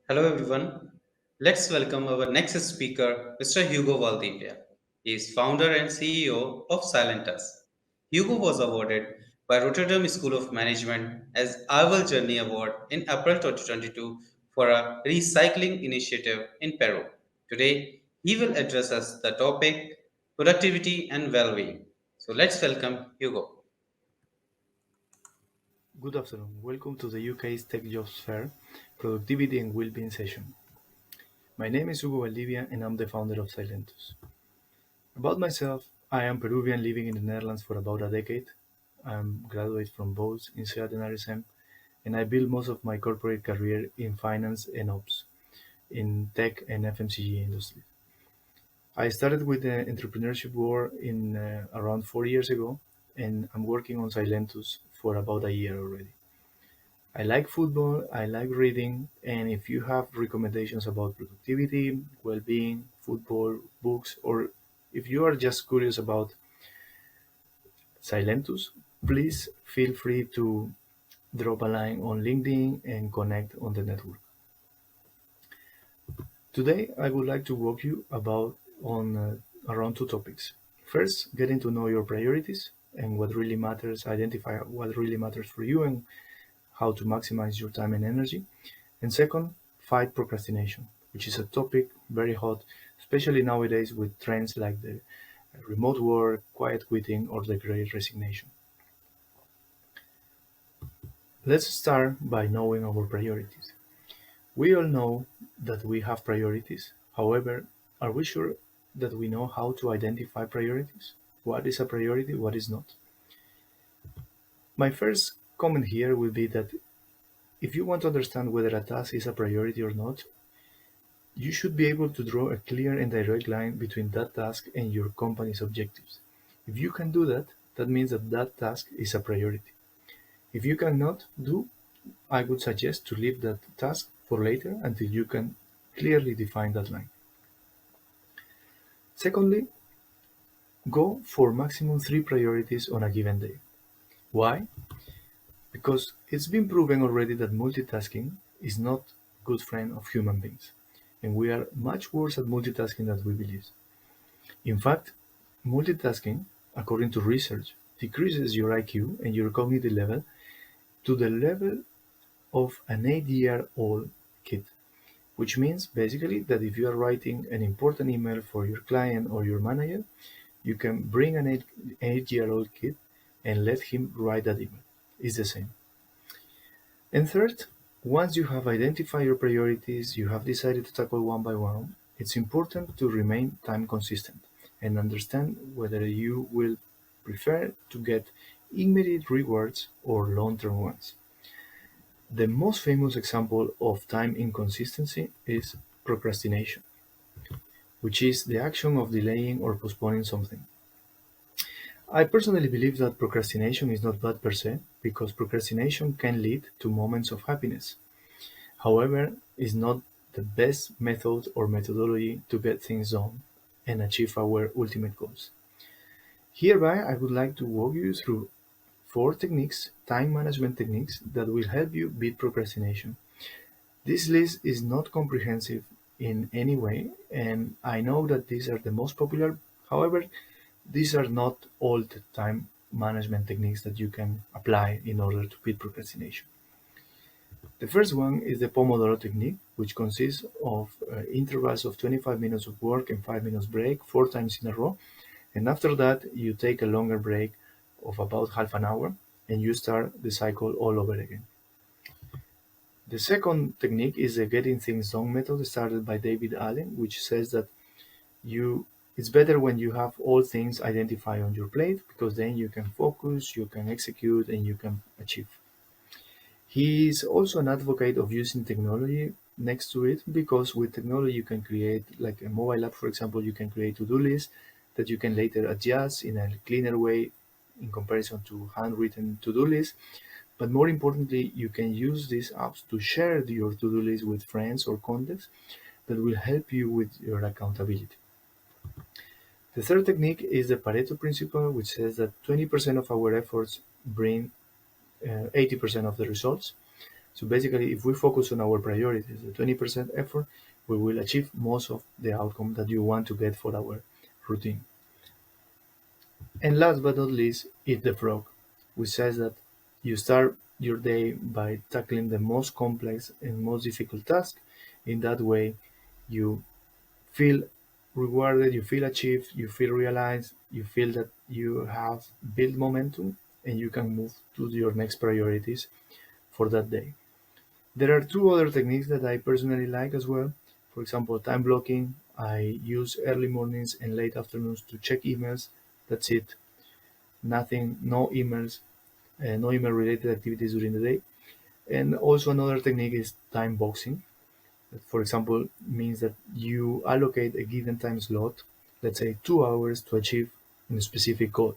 Hello everyone. Let's welcome our next speaker, Mr. Hugo Valdivia. He is founder and CEO of Silentus. Hugo was awarded by Rotterdam School of Management as Our Journey Award in April 2022 for a recycling initiative in Peru. Today, he will address us the topic productivity and well-being. So let's welcome Hugo. Good afternoon. Welcome to the UK's Tech Jobs Fair Productivity and Wellbeing session. My name is Hugo Valdivia and I'm the founder of Silentus. About myself, I am Peruvian living in the Netherlands for about a decade. I'm graduate from both INSEAD and RSM, and I built most of my corporate career in finance and ops in tech and FMCG industry. I started with the entrepreneurship world in around 4 years ago, and I'm working on Silentus for about a year already. I like football, I like reading, and if you have recommendations about productivity, well-being, football, books, or if you are just curious about Silentus, please feel free to drop a line on LinkedIn and connect on the network. Today, I would like to walk you about on around two topics. First, getting to know your priorities and what really matters, identify what really matters for you and how to maximize your time and energy. And second, fight procrastination, which is a topic very hot, especially nowadays with trends like the remote work, quiet quitting, or the great resignation. Let's start by knowing our priorities. We all know that we have priorities. However, are we sure that we know how to identify priorities? What is a priority, what is not? My first comment here will be that if you want to understand whether a task is a priority or not, you should be able to draw a clear and direct line between that task and your company's objectives. If you can do that, that means that that task is a priority. If you cannot do, I would suggest to leave that task for later until you can clearly define that line. Secondly, go for maximum 3 priorities on a given day. Why? Because it's been proven already that multitasking is not a good friend of human beings, and we are much worse at multitasking than we believe. In fact, multitasking, according to research, decreases your IQ and your cognitive level to the level of an 8-year-old kid, which means basically that if you are writing an important email for your client or your manager, you can bring an 8-year-old kid and let him write that email. It's the same. And third, once you have identified your priorities, you have decided to tackle one by one, it's important to remain time consistent and understand whether you will prefer to get immediate rewards or long-term ones. The most famous example of time inconsistency is procrastination, which is the action of delaying or postponing something. I personally believe that procrastination is not bad per se, because procrastination can lead to moments of happiness. However, is not the best method or methodology to get things done and achieve our ultimate goals. Hereby, I would like to walk you through 4 techniques, time management techniques, that will help you beat procrastination. This list is not comprehensive in any way, and I know that these are the most popular. However, these are not all the time management techniques that you can apply in order to beat procrastination. The first one is the Pomodoro technique, which consists of intervals of 25 minutes of work and 5 minutes break 4 times in a row. And after that, you take a longer break of about half an hour and you start the cycle all over again. The second technique is the getting things done method started by David Allen, which says that you it's better when you have all things identified on your plate, because then you can focus, you can execute, and you can achieve. He is also an advocate of using technology next to it, because with technology you can create, like a mobile app, for example, you can create to-do lists that you can later adjust in a cleaner way in comparison to handwritten to-do lists. But more importantly, you can use these apps to share your to-do list with friends or contacts that will help you with your accountability. The third technique is the Pareto principle, which says that 20% of our efforts bring 80% of the results. So basically, if we focus on our priorities, the 20% effort, we will achieve most of the outcome that you want to get for our routine. And last but not least, eat the frog, which says that you start your day by tackling the most complex and most difficult task. In that way, you feel rewarded, you feel achieved, you feel realized, you feel that you have built momentum and you can move to your next priorities for that day. There are two other techniques that I personally like as well. For example, time blocking. I use early mornings and late afternoons to check emails. That's it. Nothing, no emails, no email related activities during the day. And also another technique is time boxing. That, for example, means that you allocate a given time slot, let's say 2 hours, to achieve a specific goal.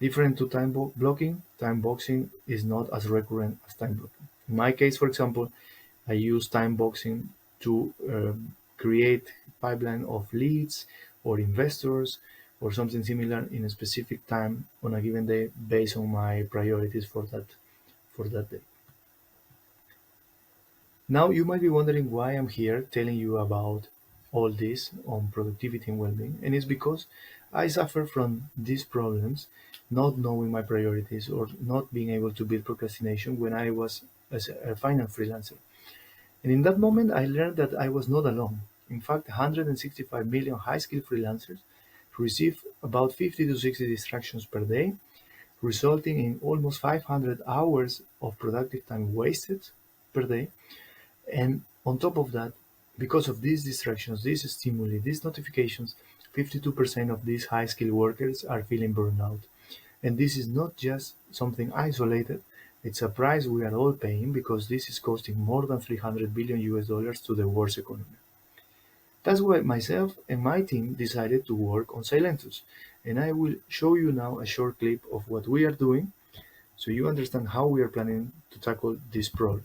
Different to blocking, time boxing is not as recurrent as time blocking. In my case, for example, I use time boxing to create pipeline of leads or investors or something similar in a specific time on a given day based on my priorities for that day. Now you might be wondering why I'm here telling you about all this on productivity and well-being, and it's because I suffer from these problems, not knowing my priorities or not being able to beat procrastination when I was as a finance freelancer. And in that moment, I learned that I was not alone. In fact, 165 million high-skilled freelancers receive about 50 to 60 distractions per day, resulting in almost 500 hours of productive time wasted per day. And on top of that, because of these distractions, these stimuli, these notifications, 52% of these high-skilled workers are feeling burnout. And this is not just something isolated, it's a price we are all paying because this is costing more than 300 billion US dollars to the world's economy. That's why myself and my team decided to work on Silentus. And I will show you now a short clip of what we are doing so you understand how we are planning to tackle this problem.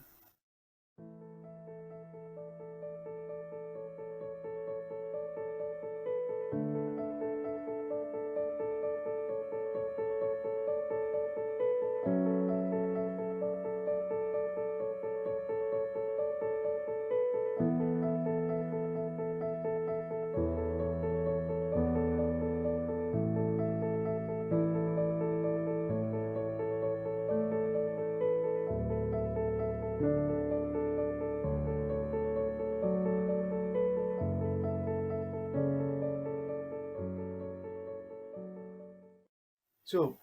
So,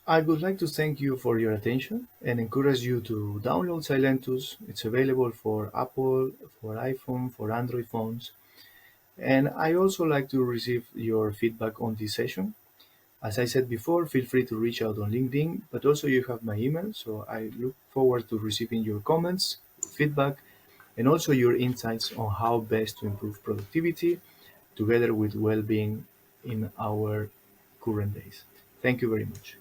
I would like to thank you for your attention and encourage you to download Silentus. It's available for Apple, for iPhone, for Android phones. And I also like to receive your feedback on this session. As I said before, feel free to reach out on LinkedIn, but also you have my email, so I look forward to receiving your comments, feedback, and also your insights on how best to improve productivity together with well-being in our current days. Thank you very much.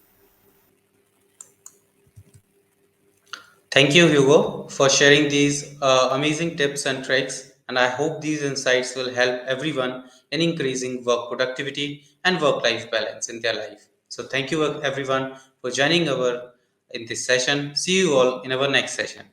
Thank you, Hugo, for sharing these amazing tips and tricks. And I hope these insights will help everyone in increasing work productivity and work life balance in their life. So, thank you, everyone, for joining our in this session. See you all in our next session.